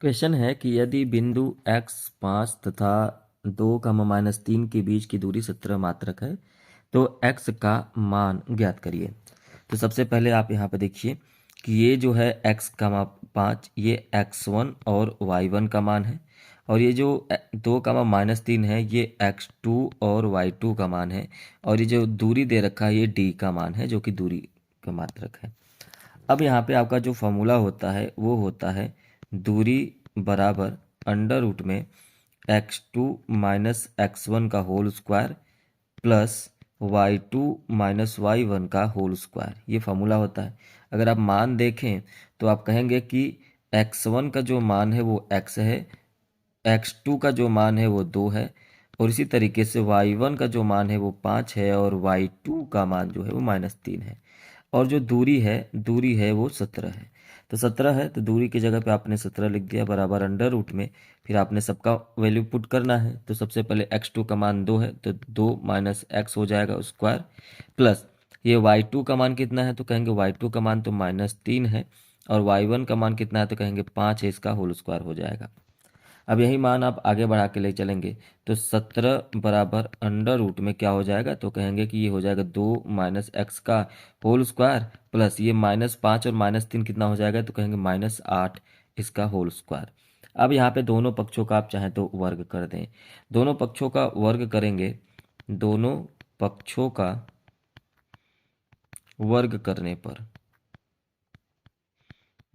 Question है कि यदि बिंदु x5 तथा 2, -3 के बीच की दूरी 17 मात्रक है तो x का मान ज्ञात करिए। तो सबसे पहले आप यहाँ पे देखिए कि ये जो है x, 5 ये x1 और y1 का मान है, और ये जो 2, -3 है ये x2 और y2 का मान है, और ये जो दूरी दे रखा है ये d का मान है जो कि दूरी का मात्रक है। अब यहाँ पे आपका जो फॉर्मूला होता है वो होता है दूरी बराबर अंडर रूट में x2 माइनस x1 का whole square plus y2 minus y1 का होल स्क्वायर, ये फॉर्मूला होता है। अगर आप मान देखें तो आप कहेंगे कि x1 का जो मान है वो x है, x2 का जो मान है वो 2 है, और इसी तरीके से y1 का जो मान है वो 5 है, और y2 का मान जो है वो -3 है, और जो दूरी है वो 17 है। तो 17 है तो दूरी की जगह पे आपने 17 लिख दिया बराबर अंडर रूट में, फिर आपने सबका वैल्यू पुट करना है। तो सबसे पहले x2 का मान 2 है तो 2 माइनस x हो जाएगा स्क्वायर, प्लस ये y2 का मान कितना है तो कहेंगे y2 का मान तो -3 है, और y1 का मान कितना है तो कहेंगे 5 है, इसका होल स्क्वायर हो जाएगा। अब यही मान आप आगे बढ़ा के ले चलेंगे तो 17 बराबर अंडर रूट में क्या हो जाएगा तो कहेंगे कि ये हो जाएगा 2 माइनस एक्स का होल स्क्वायर प्लस ये -5 और -3 कितना हो जाएगा तो कहेंगे -8 इसका होल स्क्वायर। अब यहाँ पे दोनों पक्षों का आप चाहें तो वर्ग कर दें। दोनों पक्षों का वर्ग करेंगे, दोनों पक्षों का वर्ग करने पर,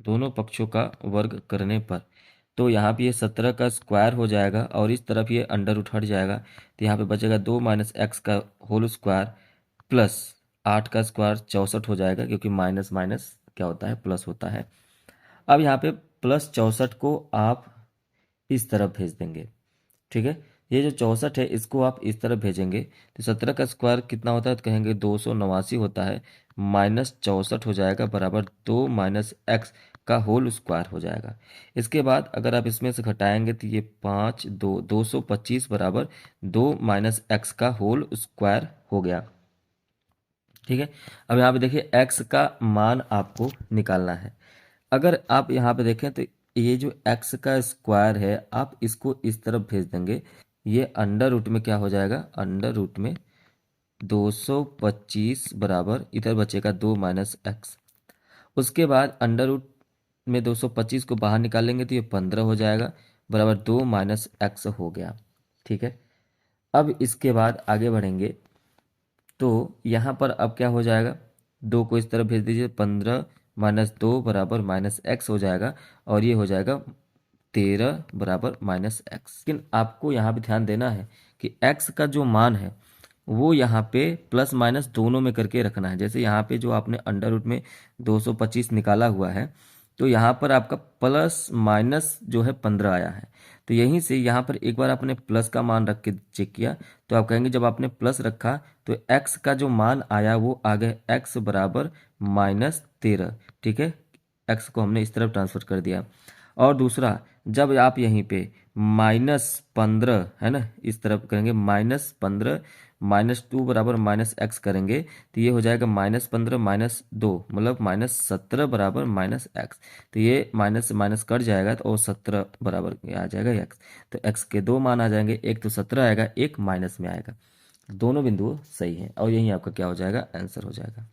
दोनों पक्षों का वर्ग करने पर तो यहाँ पे ये 17 का स्क्वायर हो जाएगा और इस तरफ ये अंडर रूट हट जाएगा, तो यहाँ पे बचेगा 2 माइनस एक्स का होल स्क्वायर प्लस 8 का स्क्वायर 64 हो जाएगा, क्योंकि माइनस माइनस क्या होता है प्लस होता है। अब यहाँ पे प्लस 64 को आप इस तरफ भेज देंगे, ठीक है। ये जो 64 है इसको आप इस तरफ भेजेंगे तो 17 का स्क्वायर कितना होता है तो कहेंगे 289 होता है, -64 हो जाएगा बराबर 2 माइनस एक्स का होल स्क्वायर हो जाएगा। इसके बाद अगर आप इसमें से घटाएंगे तो ये 225 बराबर 2 माइनस एक्स का होल स्क्वायर हो गया, ठीक है। अब यहाँ पे देखिए एक्स का मान आपको निकालना है। अगर आप यहाँ पे देखें तो ये जो x का स्क्वायर है आप इसको इस तरफ भेज देंगे, ये अंडर रूट में क्या हो जाएगा, अंडर रूट में 225 बराबर इधर बचेगा 2 माइनस एक्स। उसके बाद अंडर रूट में 225 को बाहर निकालेंगे तो ये 15 हो जाएगा बराबर 2 माइनस एक्स हो गया, ठीक है। अब इसके बाद आगे बढ़ेंगे तो यहाँ पर अब क्या हो जाएगा, 2 को इस तरफ भेज दीजिए, 15 माइनस 2 बराबर माइनस एक्स हो जाएगा, और ये हो जाएगा 13 बराबर माइनस एक्स। लेकिन आपको यहाँ पे ध्यान देना है कि एक्स का जो मान है वो यहाँ पे प्लस माइनस दोनों में करके रखना है। जैसे यहाँ पे जो आपने अंडर रूट में 225 निकाला हुआ है तो यहाँ पर आपका प्लस माइनस जो है 15 आया है, तो यहीं से यहाँ पर एक बार आपने प्लस का मान रख के चेक किया तो आप कहेंगे जब आपने प्लस रखा तो x का जो मान आया वो आ गया x बराबर -13, ठीक है। x को हमने इस तरफ ट्रांसफर कर दिया। और दूसरा, जब आप यहीं पे -15 है ना इस तरफ करेंगे, -15 -2 बराबर -x करेंगे तो ये हो जाएगा -15 -2 मतलब -17 बराबर -x। तो ये माइनस से माइनस कट जाएगा तो और 17 बराबर आ जाएगा x। तो x के दो मान आ जाएंगे, एक तो 17 आएगा, एक माइनस में आएगा। दोनों बिंदु सही हैं और यही आपका क्या हो जाएगा, आंसर हो जाएगा।